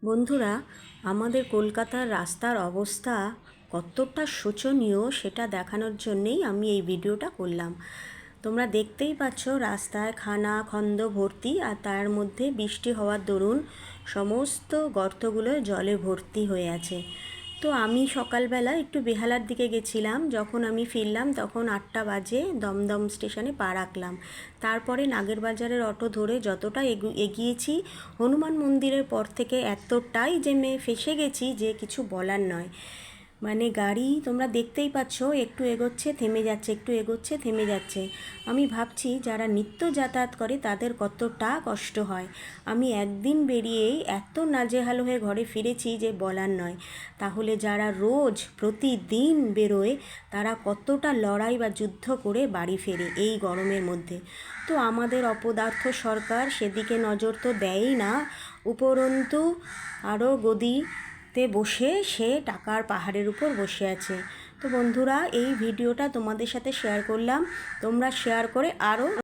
বন্ধুরা, আমাদের কলকাতার রাস্তার অবস্থা কতটা শোচনীয় সেটা দেখানোর জন্যেই আমি এই ভিডিওটা করলাম। তোমরা দেখতেই পাচ্ছ রাস্তায় খানা খন্দ ভর্তি, আর তার মধ্যে বৃষ্টি হওয়ার দরুন সমস্ত গর্তগুলো জলে ভর্তি হয়ে আছে। তো আমি সকালবেলা একটু বেহালার দিকে গেছিলাম, যখন আমি ফিরলাম তখন 8টা বাজে দমদম স্টেশনে পা রাখলাম। তারপরে নাগেরবাজারের অটো ধরে যতটা এগিয়েছি, হনুমান মন্দিরের পর থেকে এতটাই জেমে ফেসে গেছি যে কিছু বলার নয়। মানে গাড়ি তোমরা দেখতেই পাচ্ছ, একটু এগোচ্ছে থেমে যাচ্ছে, একটু এগোচ্ছে থেমে যাচ্ছে। আমি ভাবছি যারা নিত্য যাতায়াত করে তাদের কতটা কষ্ট হয়। আমি একদিন বেরিয়েই এত নাজেহাল হয়ে ঘরে ফিরেছি যে বলার নয়। তাহলে যারা রোজ প্রতিদিন বেরোয় তারা কতটা লড়াই বা যুদ্ধ করে বাড়ি ফেরে এই গরমের মধ্যে। তো আমাদের অপদার্থ সরকার সেদিকে নজর তো দেয়ই না, উপরন্তু আরও গদিতে বসে সে টাকার পাহাড়ের উপর বসে আছে। তো বন্ধুরা, এই ভিডিওটা তোমাদের সাথে শেয়ার করলাম, তোমরা শেয়ার করে আরও